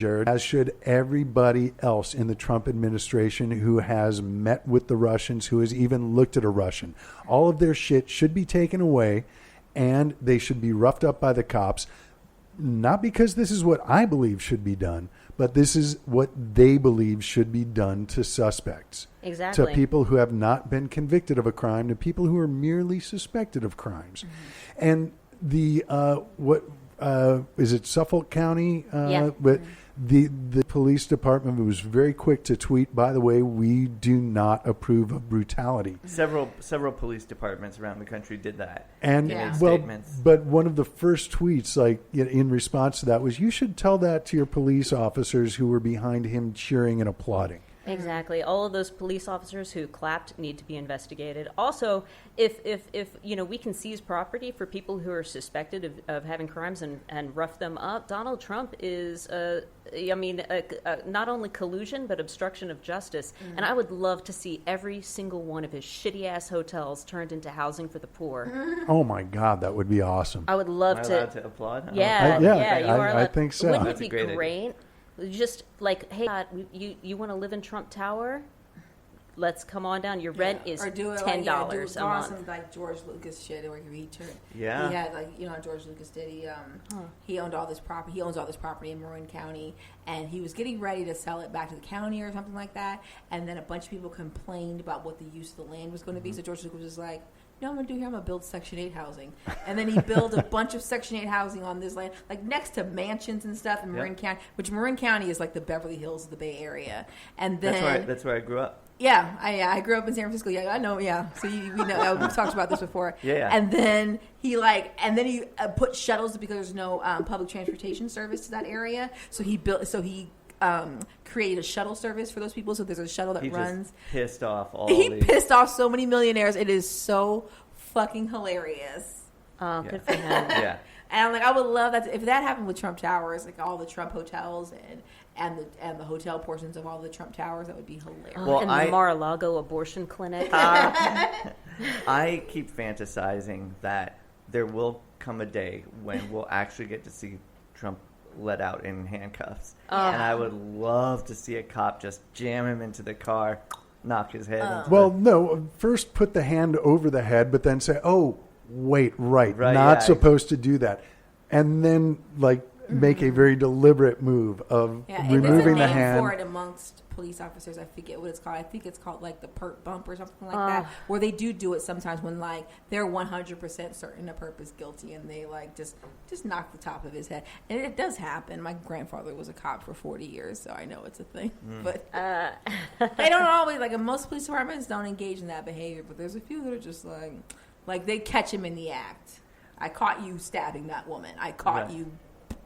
Jared, as should everybody else in the Trump administration who has met with the Russians, who has even looked at a Russian. All of their shit should be taken away, and they should be roughed up by the cops. Not because this is what I believe should be done, but this is what they believe should be done to suspects. Exactly. To people who have not been convicted of a crime, to people who are merely suspected of crimes. Mm-hmm. And the, is it Suffolk County? Yeah. But the police department was very quick to tweet, by the way, we do not approve of brutality. Several police departments around the country did that. And but one of the first tweets, like in response to that, was, you should tell that to your police officers who were behind him cheering and applauding. Exactly. All of those police officers who clapped need to be investigated. Also, if we can seize property for people who are suspected of having crimes and rough them up, Donald Trump is, not only collusion, but obstruction of justice. Mm-hmm. And I would love to see every single one of his shitty-ass hotels turned into housing for the poor. Oh, my God, that would be awesome. I would love Am I allowed to applaud? Yeah, I think so. Wouldn't That's it be great? Just like, hey, you want to live in Trump Tower? Let's come on down. Your rent is $10 a month. Some like George Lucas shit where he turned. Yeah. He had George Lucas did. He owned all this property. He owns all this property in Marin County, and he was getting ready to sell it back to the county or something like that. And then a bunch of people complained about what the use of the land was going to be. So George Lucas was like, "No, I'm going to do here. I'm going to build Section 8 housing." And then he built a bunch of Section 8 housing on this land, like next to mansions and stuff in Marin County, which Marin County is like the Beverly Hills of the Bay Area. And then that's where I grew up. Yeah, I grew up in San Francisco. Yeah, I know. Yeah, so we know we've talked about this before. Yeah. And then he put shuttles because there's no public transportation service to that area. So he created a shuttle service for those people. So there's a shuttle that runs. Pissed off pissed off so many millionaires. It is so fucking hilarious. Oh, good for him. Yeah. And I'm like, I would love that if that happened with Trump Towers, like all the Trump hotels and the hotel portions of all the Trump Towers. That would be hilarious. Well, and the Mar-a-Lago abortion clinic. I keep fantasizing that there will come a day when we'll actually get to see Trump let out in handcuffs. And I would love to see a cop just jam him into the car, knock his head into first put the hand over the head, but then say, oh, wait, right, supposed to do that. And then, make a very deliberate move of removing the hand. For it amongst police officers, I forget what it's called. I think it's called like the perp bump or something like that, where they do it sometimes when they're 100% certain a perp is guilty and they just knock the top of his head. And it does happen. My grandfather was a cop for 40 years, so I know it's a thing. But they don't always most police departments don't engage in that behavior. But there's a few that are just like they catch him in the act. I caught you stabbing that woman. I caught you.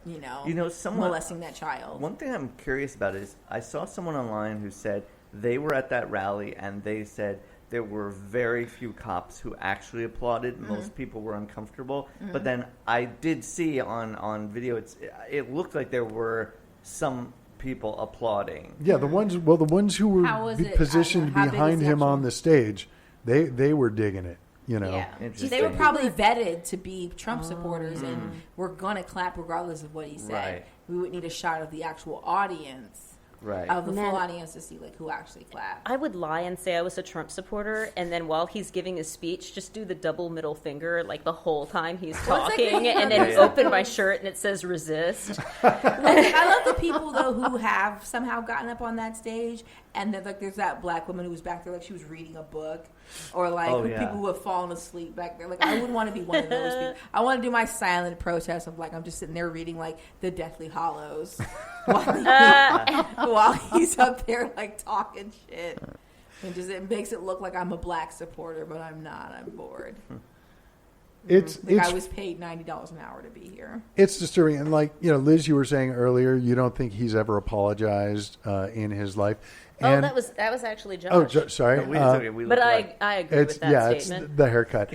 Molesting that child. One thing I'm curious about is I saw someone online who said they were at that rally and they said there were very few cops who actually applauded. Mm-hmm. Most people were uncomfortable. Mm-hmm. But then I did see on video, it looked like there were some people applauding. Yeah, the ones who were positioned behind him on the stage, they were digging it. Yeah. They were probably vetted to be Trump supporters and we're going to clap regardless of what he said. Right. We would need a shot of the actual audience. Right. Of the full audience to see who actually clapped. I would lie and say I was a Trump supporter, and then while he's giving his speech, just do the double middle finger the whole time he's talking, and then open my shirt and it says resist. I love the people though who have somehow gotten up on that stage, and there's that black woman who was back there she was reading a book, or people who have fallen asleep back there. I wouldn't want to be one of those people. I want to do my silent protest of I'm just sitting there reading the Deathly Hallows while he's up there talking shit. And it makes it look like I'm a black supporter, but I'm not. I'm bored. I was paid $90 an hour to be here. It's disturbing. And Liz, you were saying earlier, you don't think he's ever apologized in his life. And that was actually Josh. Oh, sorry. No, but I agree with that statement. It's the haircut.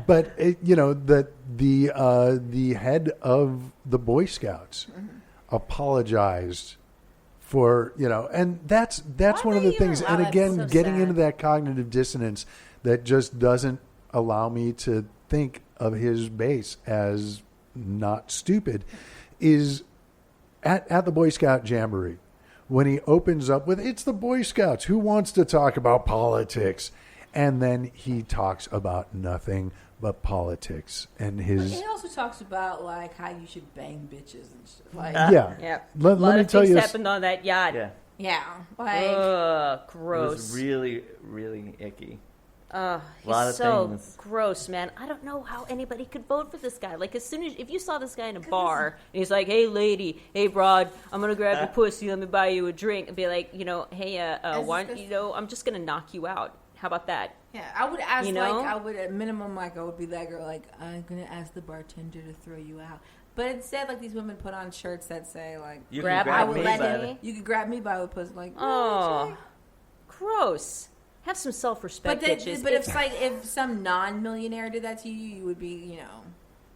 But the head of the Boy Scouts apologized for and that's one of the things. And again, getting into that cognitive dissonance that just doesn't allow me to think of his base as not stupid is at the Boy Scout Jamboree, when he opens up with, it's the Boy Scouts, who wants to talk about politics? And then he talks about nothing but politics. And he also talks about like how you should bang bitches and shit. Like, Yeah. Let me tell you, happened on that yacht. yeah, like gross. It was really, really icky. He's so gross, man. I don't know how anybody could vote for this guy. Like, as soon as, if you saw this guy in a bar and he's like, hey, lady, hey, broad, I'm going to grab your pussy, let me buy you a drink, and be like, hey, why don't I'm just going to knock you out. How about that? Yeah, I would ask, I would at minimum, I would be that girl, like, I'm going to ask the bartender to throw you out. But instead, like, these women put on shirts that say, like, you grab me, you could grab me by the pussy, like, gross. Have some self-respect, bitches. But if some non-millionaire did that to you, you would be,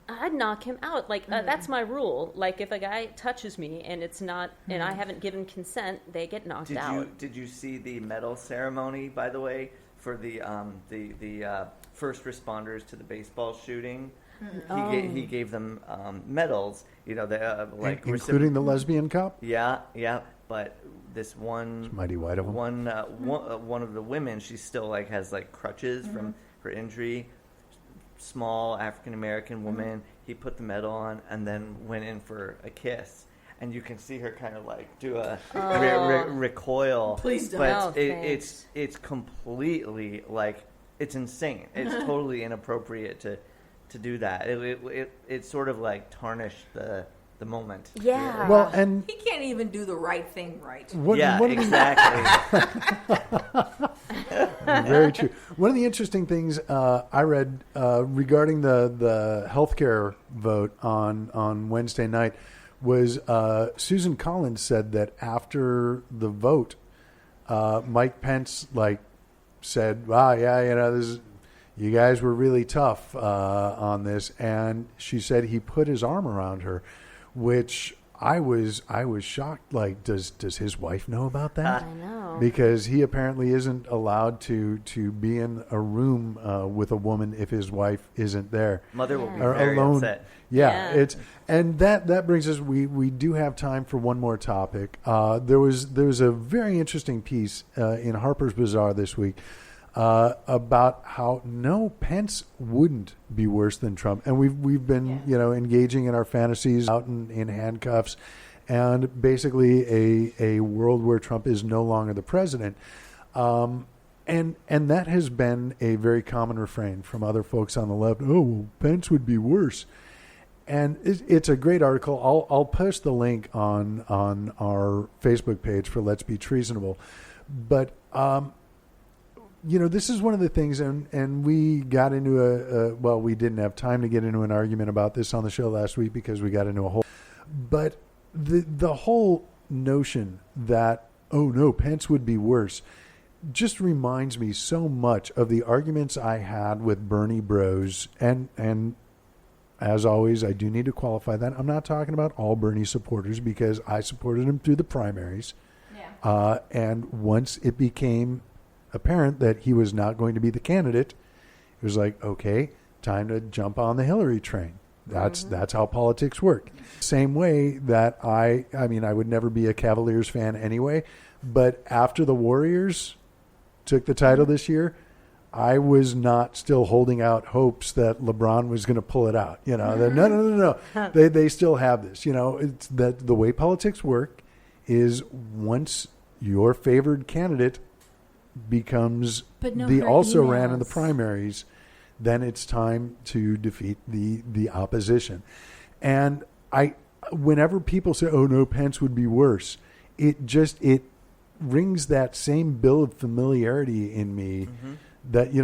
I'd knock him out. Like, that's my rule. Like, if a guy touches me and it's not, and I haven't given consent, they get knocked out. Did you see the medal ceremony, by the way, for the first responders to the baseball shooting? He gave them medals. Including the lesbian cop. Yeah. But this one, it's mighty white of them. One of the women, she still has crutches from her injury. Small African American woman. He put the medal on and then went in for a kiss, and you can see her kind of do a recoil. Please don't. But it's completely it's insane. It's totally inappropriate to do that. It sort of tarnished the moment. Yeah. Well, and he can't even do the right thing right. Exactly. Very true. One of the interesting things I read regarding the healthcare vote on Wednesday night was Susan Collins said that after the vote, Mike Pence said, "Wow, you guys were really tough on this," and she said he put his arm around her. Which I was shocked. Does his wife know about that? I know, because he apparently isn't allowed to be in a room with a woman if his wife isn't there. Mother will be very upset. Yeah. And that brings us. We do have time for one more topic. There was a very interesting piece in Harper's Bazaar this week. About how Pence wouldn't be worse than Trump, and we've been engaging in our fantasies out in handcuffs, and basically a world where Trump is no longer the president, and that has been a very common refrain from other folks on the left. Oh, well, Pence would be worse, and it's a great article. I'll post the link on our Facebook page for Let's Be Treasonable, but. This is one of the things, and we got into we didn't have time to get into an argument about this on the show last week because we got into a whole, but the whole notion that, Pence would be worse just reminds me so much of the arguments I had with Bernie Bros. And as always, I do need to qualify that. I'm not talking about all Bernie supporters because I supported him through the primaries. Yeah. And once it became apparent that he was not going to be the candidate, it was like, okay, time to jump on the Hillary train. That's how politics work. Same way that I would never be a Cavaliers fan anyway, but after the Warriors took the title this year, I was not still holding out hopes that LeBron was going to pull it out. No. They still have this. It's that the way politics work is once your favored candidate becomes the also ran in the primaries, then it's time to defeat the opposition. And whenever people say, Pence would be worse, it rings that same bill of familiarity in me. That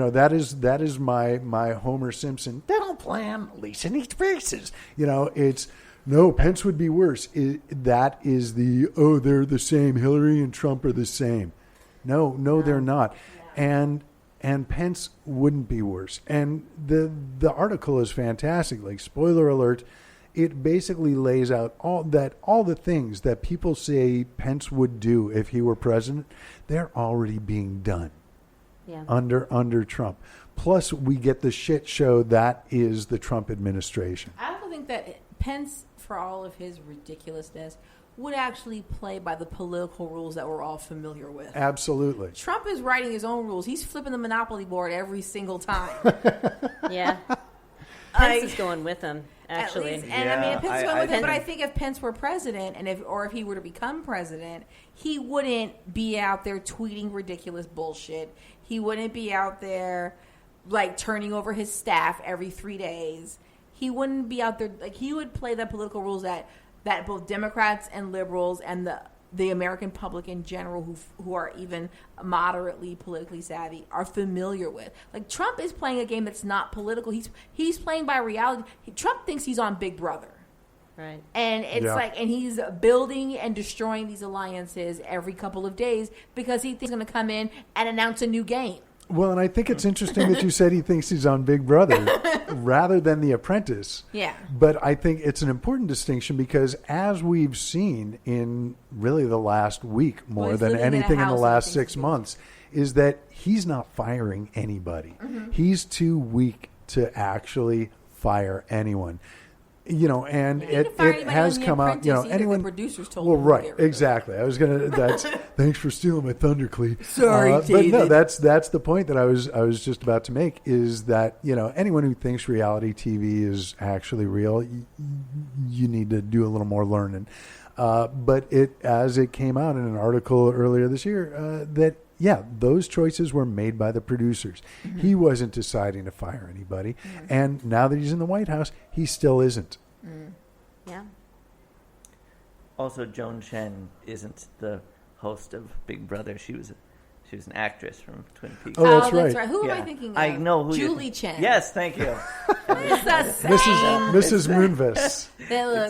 that is my Homer Simpson. They don't plan, Lisa needs braces. It's Pence would be worse. That is they're the same. Hillary and Trump are the same. No, they're not. Yeah. And Pence wouldn't be worse. And the article is fantastic. Spoiler alert, it basically lays out all the things that people say Pence would do if he were president, they're already being done. Yeah. Under Trump. Plus we get the shit show that is the Trump administration. I also think that Pence, for all of his ridiculousness, would actually play by the political rules that we're all familiar with. Absolutely. Trump is writing his own rules. He's flipping the Monopoly board every single time. Yeah. Pence is going with him, actually. At least, and I mean, Pence is going with him, but I think if Pence were president, and if he were to become president, he wouldn't be out there tweeting ridiculous bullshit. He wouldn't be out there like turning over his staff every 3 days. He wouldn't be out there like he would play the political rules that both Democrats and liberals and the American public in general who are even moderately politically savvy are familiar with. Like Trump is playing a game that's not political. He's playing by reality. Trump thinks he's on Big Brother. Right. And it's and he's building and destroying these alliances every couple of days because he thinks he's going to come in and announce a new game. Well, and I think it's interesting that you said he thinks he's on Big Brother rather than The Apprentice. Yeah. But I think it's an important distinction because as we've seen in really the last week more than anything in the last 6 months, is that he's not firing anybody. Mm-hmm. He's too weak to actually fire anyone. And it has come out. Anyone. The producers told. Well, right, exactly. I was gonna. That's thanks for stealing my thunder, Klee. Sorry, David. But no, that's the point that I was just about to make. Is that anyone who thinks reality TV is actually real, you need to do a little more learning. But as it came out in an article earlier this year, that. Yeah, those choices were made by the producers. Mm-hmm. He wasn't deciding to fire anybody. Mm-hmm. And now that he's in the White House, he still isn't. Mm. Yeah. Also, Joan Chen isn't the host of Big Brother. She was an actress from Twin Peaks. Oh, that's right. Who am I thinking of? I know who Julie Chen. Yes, thank you. It's the same. Mrs. Moonves.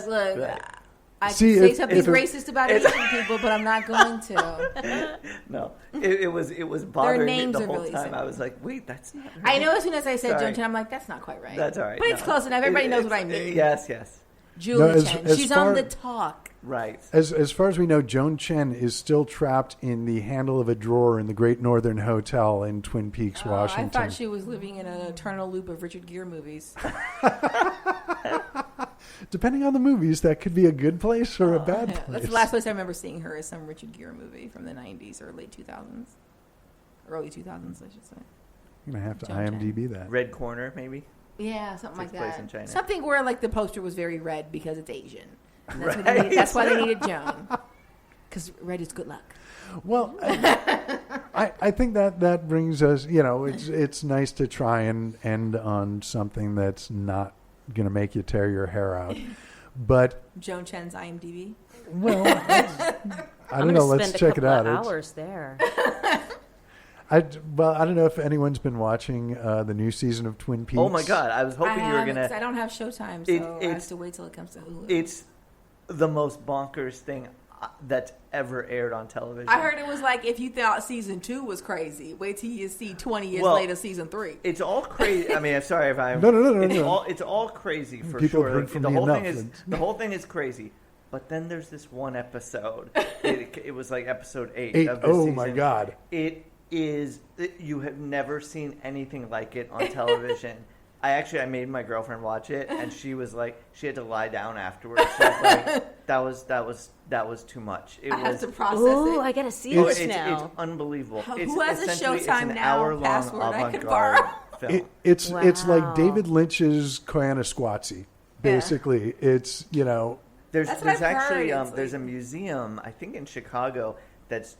Look. I See, can say something racist about Asian people, but I'm not going to. No, it was bothering me the whole really time. similar. I was like, wait, that's not right. I know as soon as I said Joan Chen, I'm like, that's not quite right. That's all right. But it's close enough. Everybody knows what I mean. Yes. Julie Chen. She's on the talk. Right. As far as we know, Joan Chen is still trapped in the handle of a drawer in the Great Northern Hotel in Twin Peaks, Washington. I thought she was living in an eternal loop of Richard Gere movies. Depending on the movies, that could be a good place or a bad place. That's the last place I remember seeing her is some Richard Gere movie from the 90s or late 2000s. Early 2000s, I should say. You're going to have to IMDb that. Red Corner, maybe? Yeah, something like Takes place that. in China. Something where like the poster was very red because it's Asian. And that's, Right. that's why they needed Joan. Because red is good luck. Well, I think that brings us, it's nice to try and end on something that's not going to make you tear your hair out. But Joan Chen's IMDb. Well, I don't know. Let's check it out. Hours there. I don't know if anyone's been watching the new season of Twin Peaks. Oh my God! I was hoping you were gonna. I don't have Showtime, so I have to wait till it comes to Hulu. It's the most bonkers thing that's ever aired on television. I heard it was like if you thought season 2 was crazy, wait till you see 20 years later season 3. It's all crazy. I mean, I'm sorry if I'm. No. It's all crazy for People sure. heard from the me whole enough. thing is the whole thing is crazy. But then there's this one episode. It was like episode 8 of this season. My God! It is. You have never seen anything like it on television. I made my girlfriend watch it, and she was like, she had to lie down afterwards. She was like, that was too much. I have to process it. it. I gotta see this now. It's unbelievable. Who has a Showtime it's an now hour-long password I could avant-garde borrow? film. It's like Wow. David Lynch's Koyaanisqatsi. Basically, it's There's That's what I've actually heard. there's a museum I think in Chicago that's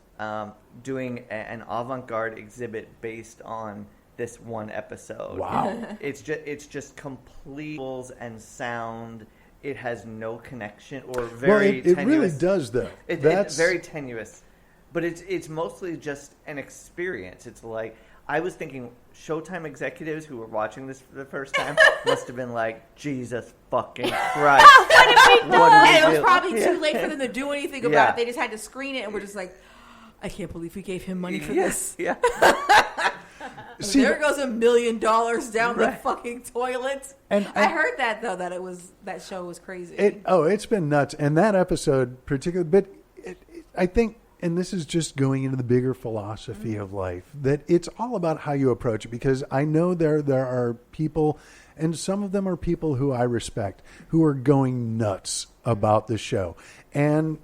doing an avant-garde exhibit based on this one episode. Wow. It's just complete visuals and sound. It has no connection or very it tenuous. really does though. It's very tenuous, but it's mostly just an experience. It's like I was thinking Showtime executives who were watching this for the first time must have been like, Jesus fucking Christ. What did we do? And it was probably too late for them to do anything about it. They just had to screen it, and we're just like, I can't believe we gave him money for this. Yeah. See, there goes $1 million down the fucking toilet. And I heard that though, that show was crazy. It's been nuts. And that episode particularly, but I think, and this is just going into the bigger philosophy of life, that it's all about how you approach it. Because I know there are people, and some of them are people who I respect, who are going nuts about the show. And